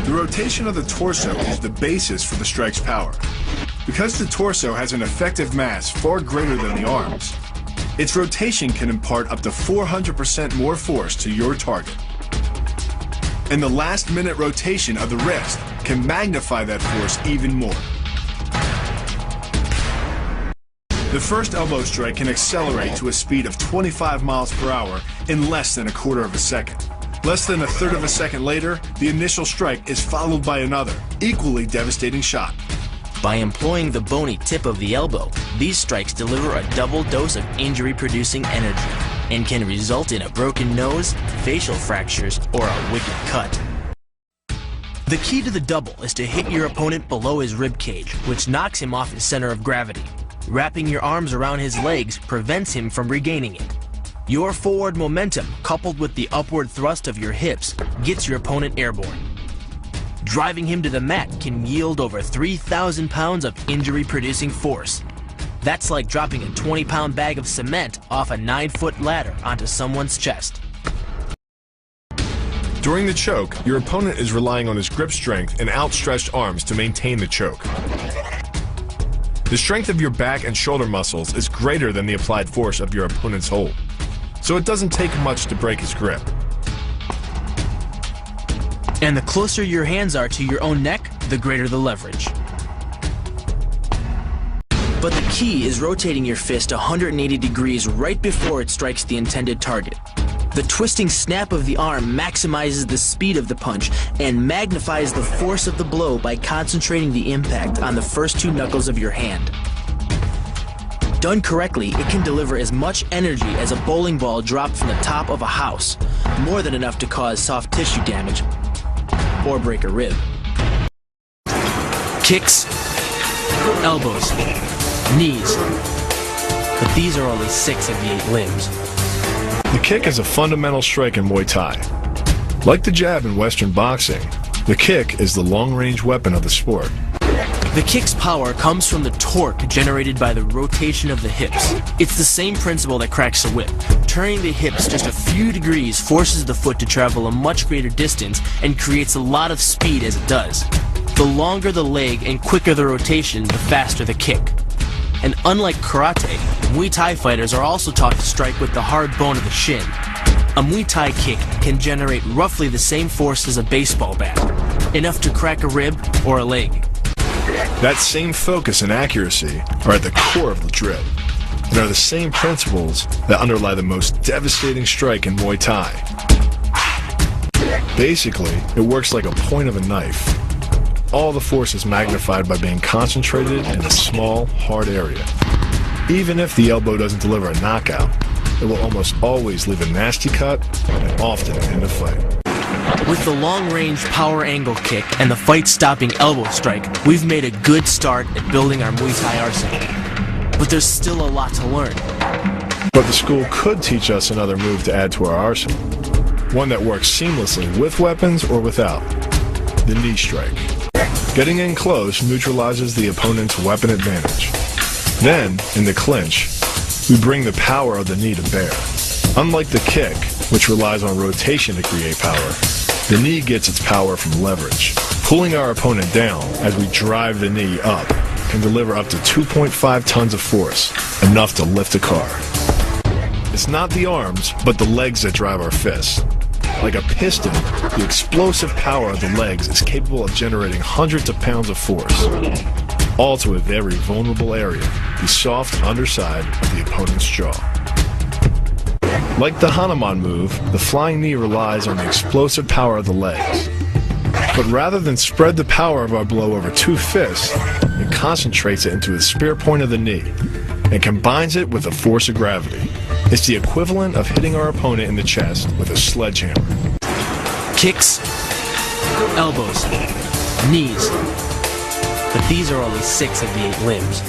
The rotation of the torso is the basis for the strike's power. Because the torso has an effective mass far greater than the arms, its rotation can impart up to 400% more force to your target. And the last-minute rotation of the wrist can magnify that force even more. The first elbow strike can accelerate to a speed of 25 miles per hour in less than a quarter of a second. Less than a third of a second later, the initial strike is followed by another, equally devastating shot. By employing the bony tip of the elbow, these strikes deliver a double dose of injury-producing energy and can result in a broken nose, facial fractures, or a wicked cut. The key to the double is to hit your opponent below his rib cage, which knocks him off his center of gravity. Wrapping your arms around his legs prevents him from regaining it. Your forward momentum, coupled with the upward thrust of your hips, gets your opponent airborne. Driving him to the mat can yield over 3,000 pounds of injury-producing force. That's like dropping a 20-pound bag of cement off a 9-foot ladder onto someone's chest. During the choke, your opponent is relying on his grip strength and outstretched arms to maintain the choke. The strength of your back and shoulder muscles is greater than the applied force of your opponent's hold, so it doesn't take much to break his grip. And the closer your hands are to your own neck, the greater the leverage. But the key is rotating your fist 180 degrees right before it strikes the intended target. The twisting snap of the arm maximizes the speed of the punch and magnifies the force of the blow by concentrating the impact on the first two knuckles of your hand. Done correctly, it can deliver as much energy as a bowling ball dropped from the top of a house, more than enough to cause soft tissue damage or break a rib. Kicks, elbows, knees, but these are only 6 of the 8 limbs. The kick is a fundamental strike in Muay Thai. Like the jab in Western boxing, the kick is the long-range weapon of the sport. The kick's power comes from the torque generated by the rotation of the hips. It's the same principle that cracks a whip. Turning the hips just a few degrees forces the foot to travel a much greater distance and creates a lot of speed as it does. The longer the leg and quicker the rotation, the faster the kick. And unlike karate, Muay Thai fighters are also taught to strike with the hard bone of the shin. A Muay Thai kick can generate roughly the same force as a baseball bat, enough to crack a rib or a leg. That same focus and accuracy are at the core of the drill, and are the same principles that underlie the most devastating strike in Muay Thai. Basically, it works like a point of a knife. All the force is magnified by being concentrated in a small, hard area. Even if the elbow doesn't deliver a knockout, it will almost always leave a nasty cut and often end a fight. With the long-range power angle kick and the fight-stopping elbow strike, we've made a good start at building our Muay Thai arsenal. But there's still a lot to learn. But the school could teach us another move to add to our arsenal. One that works seamlessly with weapons or without. The knee strike. Getting in close neutralizes the opponent's weapon advantage. Then, in the clinch, we bring the power of the knee to bear. Unlike the kick, which relies on rotation to create power, the knee gets its power from leverage. Pulling our opponent down as we drive the knee up can deliver up to 2.5 tons of force, enough to lift a car. It's not the arms, but the legs that drive our fists. Like a piston, the explosive power of the legs is capable of generating hundreds of pounds of force, all to a very vulnerable area, the soft underside of the opponent's jaw. Like the Hanuman move, the flying knee relies on the explosive power of the legs. But rather than spread the power of our blow over 2 fists, it concentrates it into the spear point of the knee and combines it with the force of gravity. It's the equivalent of hitting our opponent in the chest with a sledgehammer. Kicks, elbows, knees, but these are only 6 of the 8 limbs.